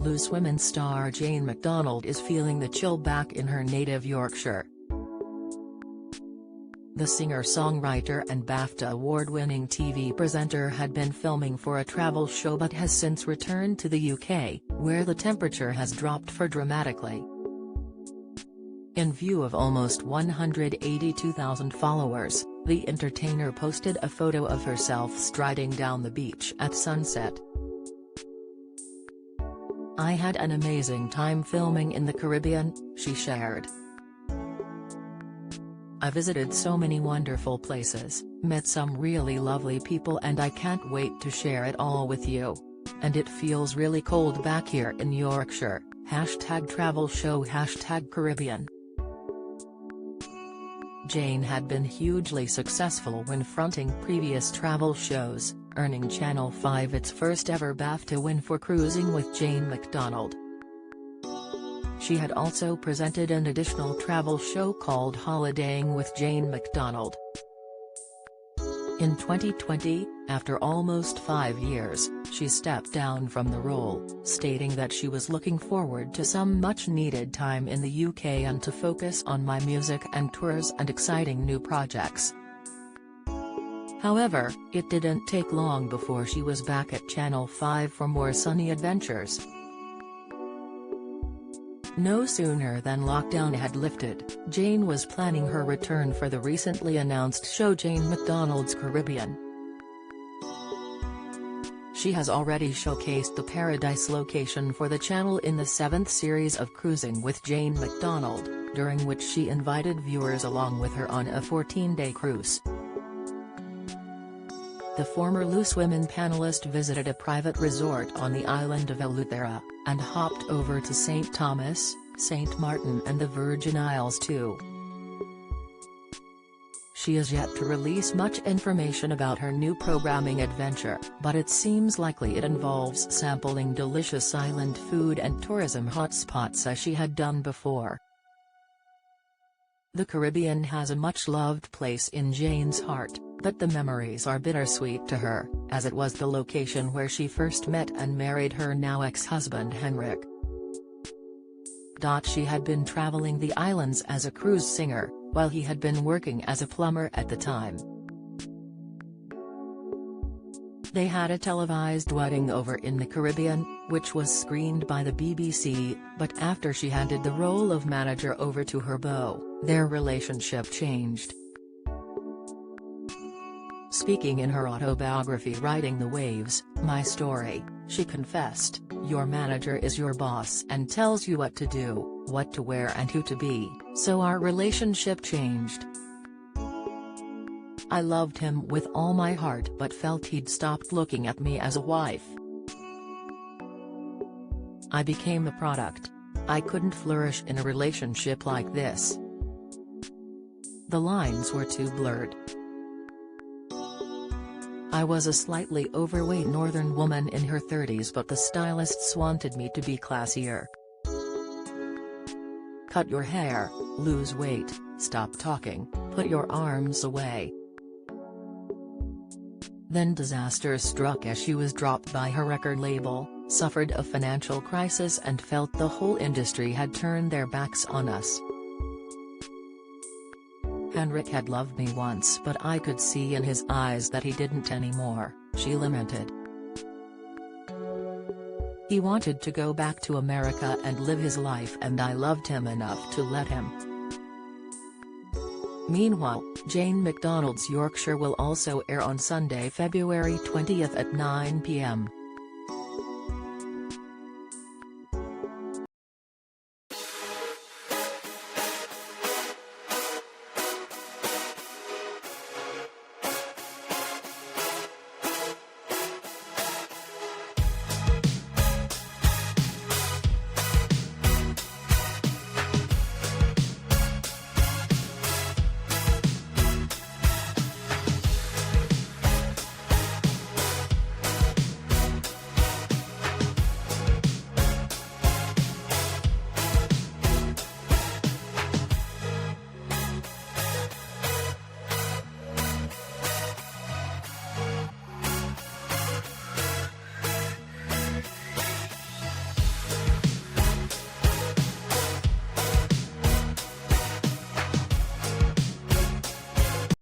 Loose Women star Jane McDonald is feeling the chill back in her native Yorkshire. The singer-songwriter and BAFTA award-winning TV presenter had been filming for a travel show but has since returned to the UK, where the temperature has dropped dramatically. In view of almost 182,000 followers, the entertainer posted a photo of herself striding down the beach at sunset. "I had an amazing time filming in the Caribbean," she shared. "I visited so many wonderful places, met some really lovely people, and I can't wait to share it all with you. And it feels really cold back here in Yorkshire, #travel-show #Caribbean." Jane had been hugely successful when fronting previous travel shows, earning Channel 5 its first ever BAFTA win for Cruising with Jane McDonald. She had also presented an additional travel show called Holidaying with Jane McDonald. In 2020, after almost 5 years, she stepped down from the role, stating that she was looking forward to some much-needed time in the UK and to focus on my music and tours and exciting new projects. However, it didn't take long before she was back at Channel 5 for more sunny adventures. No sooner than lockdown had lifted, Jane was planning her return for the recently announced show Jane McDonald's Caribbean. She has already showcased the Paradise location for the channel in the 7th series of Cruising with Jane McDonald, during which she invited viewers along with her on a 14-day cruise. The former Loose Women panelist visited a private resort on the island of Eleuthera, and hopped over to St. Thomas, St. Martin and the Virgin Isles too. She is yet to release much information about her new programming adventure, but it seems likely it involves sampling delicious island food and tourism hotspots as she had done before. The Caribbean has a much-loved place in Jane's heart, but the memories are bittersweet to her, as it was the location where she first met and married her now ex-husband Henrik. She had been traveling the islands as a cruise singer, while he had been working as a plumber at the time. They had a televised wedding over in the Caribbean, which was screened by the BBC, but after she handed the role of manager over to her beau, their relationship changed. Speaking in her autobiography Riding the Waves, My Story, she confessed, "Your manager is your boss and tells you what to do, what to wear and who to be, so our relationship changed. I loved him with all my heart but felt he'd stopped looking at me as a wife. I became a product. I couldn't flourish in a relationship like this. The lines were too blurred. I was a slightly overweight northern woman in her 30s, but the stylists wanted me to be classier. Cut your hair, lose weight, stop talking, put your arms away." Then disaster struck as she was dropped by her record label, suffered a financial crisis and felt the whole industry had turned their backs on us. "Henrik had loved me once but I could see in his eyes that he didn't anymore," she lamented. "He wanted to go back to America and live his life and I loved him enough to let him." Meanwhile, Jane McDonald's Yorkshire will also air on Sunday, February 20 at 9 p.m.